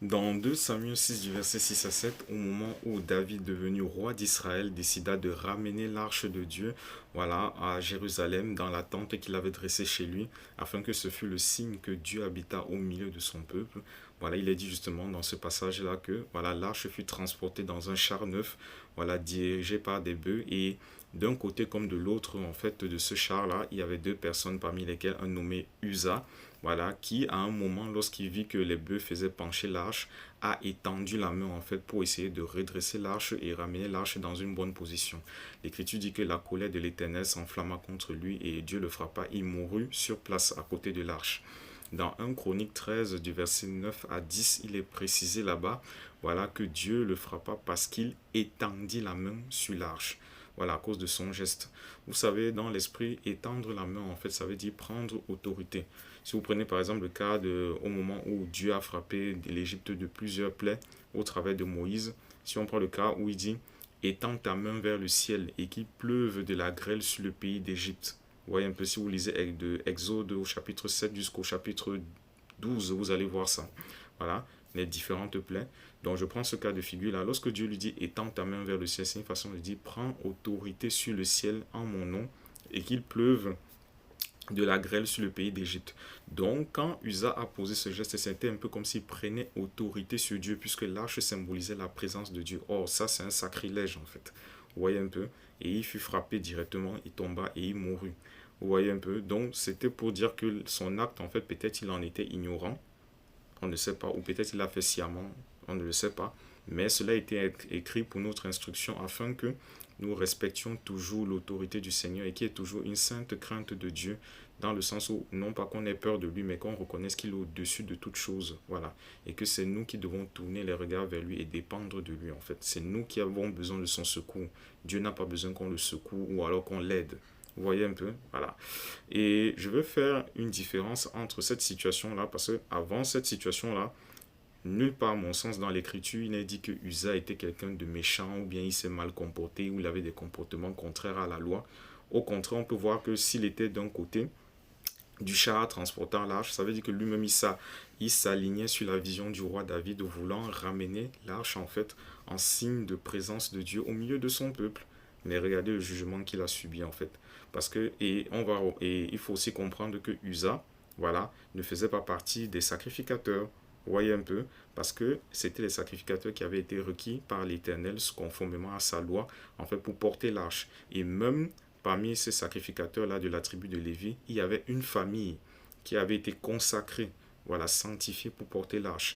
Dans 2 Samuel 6 du verset 6 à 7, au moment où David, devenu roi d'Israël, décida de ramener l'arche de Dieu, voilà, à Jérusalem, dans la tente qu'il avait dressée chez lui, afin que ce fût le signe que Dieu habita au milieu de son peuple. Voilà, il est dit justement dans ce passage-là que voilà, l'arche fut transportée dans un char neuf, voilà, dirigé par des bœufs, et d'un côté comme de l'autre, en fait, de ce char-là, il y avait 2 personnes, parmi lesquelles un nommé Uza, voilà, qui à un moment, lorsqu'il vit que les bœufs faisaient pencher l'arche, a étendu la main en fait pour essayer de redresser l'arche et ramener l'arche dans une bonne position. L'Écriture dit que la colère de l'Éternel s'enflamma contre lui et Dieu le frappa, il mourut sur place à côté de l'arche. Dans 1 Chronique 13 du verset 9 à 10, il est précisé là-bas, voilà, que Dieu le frappa parce qu'il étendit la main sur l'arche. Voilà, à cause de son geste. Vous savez, dans l'esprit, étendre la main, en fait, ça veut dire prendre autorité. Si vous prenez par exemple le cas au moment où Dieu a frappé l'Égypte de plusieurs plaies au travers de Moïse, si on prend le cas où il dit étends ta main vers le ciel et qu'il pleuve de la grêle sur le pays d'Égypte. Vous voyez un peu, si vous lisez de Exode au chapitre 7 jusqu'au chapitre 12, vous allez voir ça. Voilà, les différentes plaies. Donc je prends ce cas de figure là. Lorsque Dieu lui dit étends ta main vers le ciel, c'est une façon de dire prends autorité sur le ciel en mon nom et qu'il pleuve de la grêle sur le pays d'Égypte. Donc, quand Usa a posé ce geste, c'était un peu comme s'il prenait autorité sur Dieu, puisque l'arche symbolisait la présence de Dieu. Or, ça, c'est un sacrilège, en fait. Vous voyez un peu? Et il fut frappé directement, il tomba et il mourut. Vous voyez un peu? Donc, c'était pour dire que son acte, en fait, peut-être il en était ignorant, on ne sait pas, ou peut-être il l'a fait sciemment, on ne le sait pas, mais cela a été écrit pour notre instruction afin que nous respections toujours l'autorité du Seigneur et qu'il y ait toujours une sainte crainte de Dieu, dans le sens où non pas qu'on ait peur de lui, mais qu'on reconnaisse qu'il est au-dessus de toute chose, voilà, et que c'est nous qui devons tourner les regards vers lui et dépendre de lui en fait. C'est nous qui avons besoin de son secours. Dieu n'a pas besoin qu'on le secoue ou alors qu'on l'aide. Vous voyez un peu, voilà. Et je veux faire une différence entre cette situation-là, parce que avant cette situation-là, nulle part, à mon sens, dans l'écriture, il n'est dit que Usa était quelqu'un de méchant, ou bien il s'est mal comporté, ou il avait des comportements contraires à la loi. Au contraire, on peut voir que s'il était d'un côté du char transportant l'arche, ça veut dire que lui-même, il s'alignait sur la vision du roi David, voulant ramener l'arche, en fait, en signe de présence de Dieu au milieu de son peuple. Mais regardez le jugement qu'il a subi, en fait. Parce que, et il faut aussi comprendre que Usa, voilà, ne faisait pas partie des sacrificateurs. Vous voyez un peu, parce que c'était les sacrificateurs qui avaient été requis par l'Éternel conformément à sa loi, en fait, pour porter l'arche. Et même parmi ces sacrificateurs-là de la tribu de Lévi, il y avait une famille qui avait été consacrée, voilà, sanctifiée pour porter l'arche.